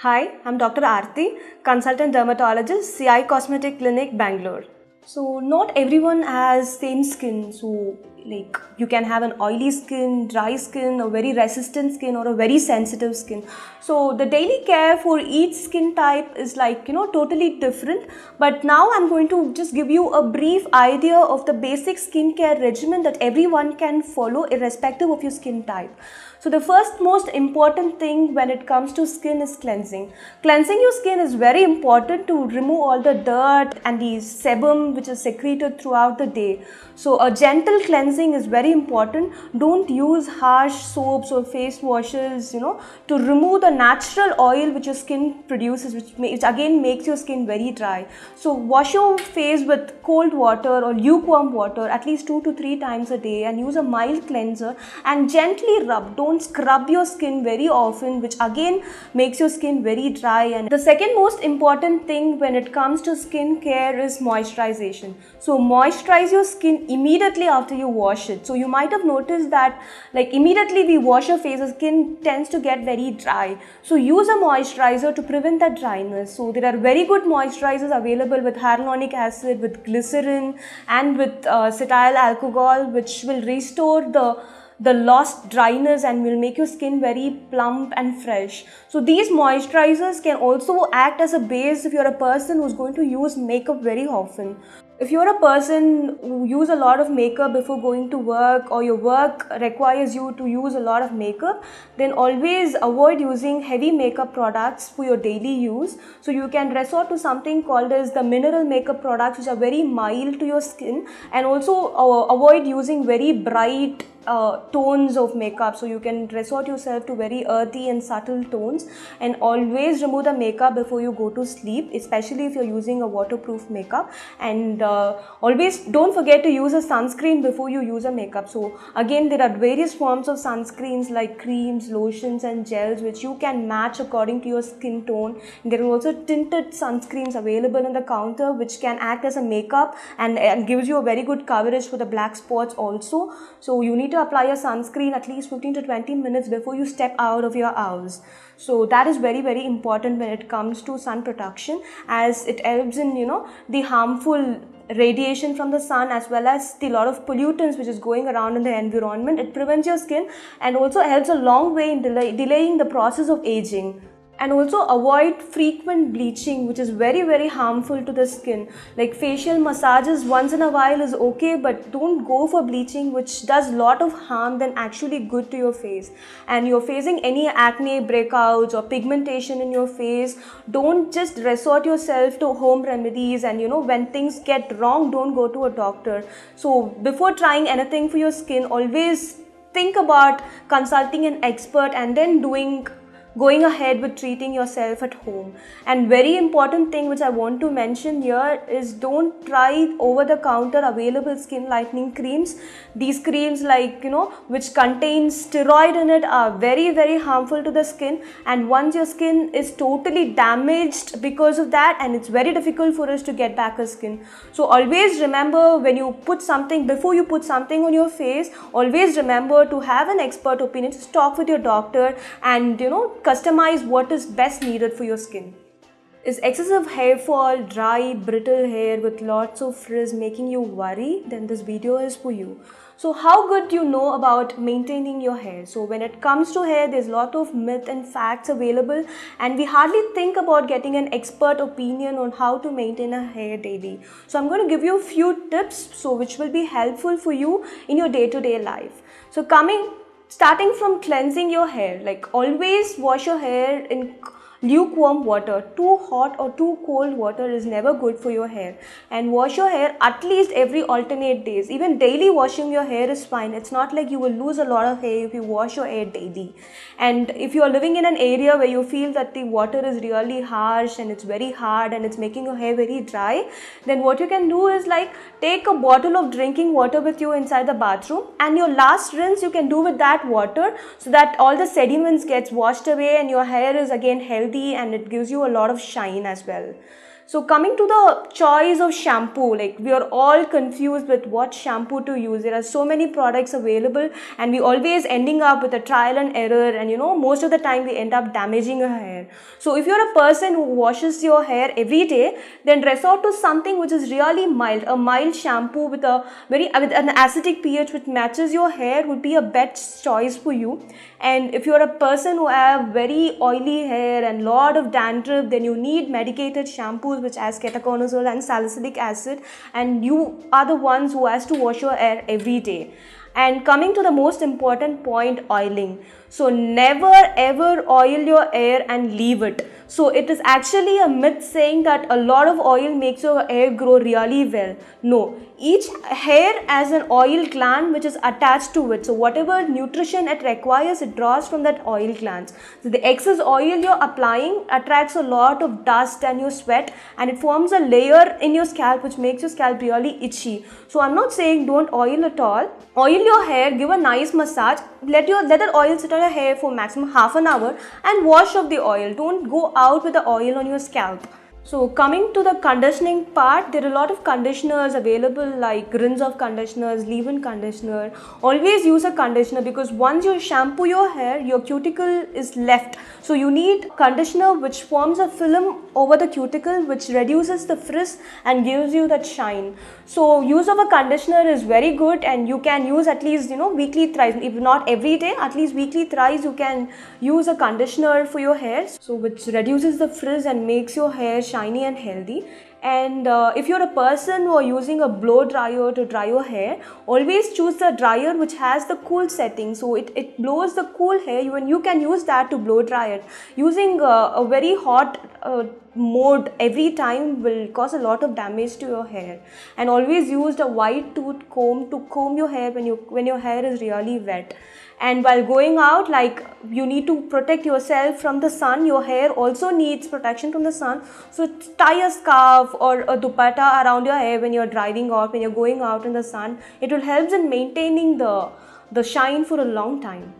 Hi, I'm Dr. Arti, consultant dermatologist, CI Cosmetic Clinic, Bangalore. So not everyone has same skin. So like you can have an oily skin, dry skin, a very resistant skin or a very sensitive skin. So the daily care for each skin type is totally different. But now I'm going to just give you a brief idea of the basic skincare regimen that everyone can follow irrespective of your skin type. So the first most important thing when it comes to skin is cleansing. Cleansing your skin is very important to remove all the dirt and the sebum which is secreted throughout the day. So a gentle cleansing is very important. Don't use harsh soaps or face washes, to remove the natural oil which your skin produces, which again makes your skin very dry. So wash your face with cold water or lukewarm water at least 2 to 3 times a day and use a mild cleanser and gently rub. Don't scrub your skin very often, which again makes your skin very dry. And the second most important thing when it comes to skin care is moisturization. So moisturize your skin immediately after you wash it. So you might have noticed that immediately we wash our face, the skin tends to get very dry. So use a moisturizer to prevent that dryness. So there are very good moisturizers available with hyaluronic acid, with glycerine and with acetyl alcohol, which will restore the lost dryness and will make your skin very plump and fresh. So these moisturizers can also act as a base if you're a person who's going to use makeup very often. If you're a person who use a lot of makeup before going to work, or your work requires you to use a lot of makeup, then always avoid using heavy makeup products for your daily use. So you can resort to something called as the mineral makeup products, which are very mild to your skin, and also avoid using very bright tones of makeup. So you can resort yourself to very earthy and subtle tones, and always remove the makeup before you go to sleep, especially if you're using a waterproof makeup. And always don't forget to use a sunscreen before you use a makeup. So again, there are various forms of sunscreens like creams, lotions and gels which you can match according to your skin tone. There are also tinted sunscreens available on the counter which can act as a makeup and gives you a very good coverage for the black spots also. So you need to apply a sunscreen at least 15 to 20 minutes before you step out of your house. So that is very, very important when it comes to sun protection, as it helps in the harmful radiation from the sun as well as the lot of pollutants which is going around in the environment. It prevents your skin and also helps a long way in delaying the process of aging. And also avoid frequent bleaching, which is very, very harmful to the skin. Like facial massages once in a while is okay, but don't go for bleaching, which does a lot of harm than actually good to your face. And you're facing any acne, breakouts or pigmentation in your face, don't just resort yourself to home remedies. And when things get wrong, don't go to a doctor. So before trying anything for your skin, always think about consulting an expert and then going ahead with treating yourself at home. And very important thing which I want to mention here is don't try over the counter available skin lightening creams. These creams which contain steroid in it are very, very harmful to the skin, and once your skin is totally damaged because of that, and it's very difficult for us to get back our skin. So always remember, when you put something, before you put something on your face, always remember to have an expert opinion. Just talk with your doctor and customize what is best needed for your skin. Is excessive hair fall, dry, brittle hair with lots of frizz making you worry? Then this video is for you. So how good do you know about maintaining your hair? So when it comes to hair, there's a lot of myth and facts available, and we hardly think about getting an expert opinion on how to maintain a hair daily. So I'm going to give you a few tips which will be helpful for you in your day-to-day life. So starting from cleansing your hair, always wash your hair in lukewarm water. Too hot or too cold water is never good for your hair. And wash your hair at least every alternate days. Even daily washing your hair is fine. It's not like you will lose a lot of hair if you wash your hair daily. And if you are living in an area where you feel that the water is really harsh and it's very hard and it's making your hair very dry, then what you can do is take a bottle of drinking water with you inside the bathroom, and your last rinse you can do with that water, so that all the sediments gets washed away and your hair is again healthy and it gives you a lot of shine as well. So coming to the choice of shampoo, like we are all confused with what shampoo to use. There are so many products available and we always ending up with a trial and error, and most of the time we end up damaging our hair. So if you're a person who washes your hair every day, then resort to something which is really mild. A mild shampoo with with an acetic pH which matches your hair would be a best choice for you. And if you're a person who have very oily hair and lot of dandruff, then you need medicated shampoos which has ketoconazole and salicylic acid, and you are the ones who has to wash your hair every day. And coming to the most important point, oiling. So never ever oil your hair and leave it. So it is actually a myth saying that a lot of oil makes your hair grow really well. No, each hair has an oil gland which is attached to it. So whatever nutrition it requires, it draws from that oil glands. So the excess oil you're applying attracts a lot of dust and your sweat, and it forms a layer in your scalp which makes your scalp really itchy. So I'm not saying don't oil at all. Oil your hair, give a nice massage, let that oil sit on your hair for maximum half an hour and wash off the oil. Don't go out with the oil on your scalp. So coming to the conditioning part, there are a lot of conditioners available like rinse off conditioners, leave-in conditioner. Always use a conditioner because once you shampoo your hair, your cuticle is left. So you need conditioner which forms a film over the cuticle which reduces the frizz and gives you that shine. So use of a conditioner is very good, and you can use at least weekly thrice, if not every day, at least weekly thrice you can use a conditioner for your hair, so which reduces the frizz and makes your hair shiny and healthy. And if you're a person who are using a blow dryer to dry your hair, always choose the dryer which has the cool setting, so it blows the cool hair. You can use that to blow dry it. Using a very hot mode every time will cause a lot of damage to your hair. And always use a wide tooth comb to comb your hair when your hair is really wet. And while going out, like, you need to protect yourself from the sun. Your hair also needs protection from the sun. So tie a scarf or a dupatta around your hair when you're driving out, when you're going out in the sun. It will help in maintaining the shine for a long time.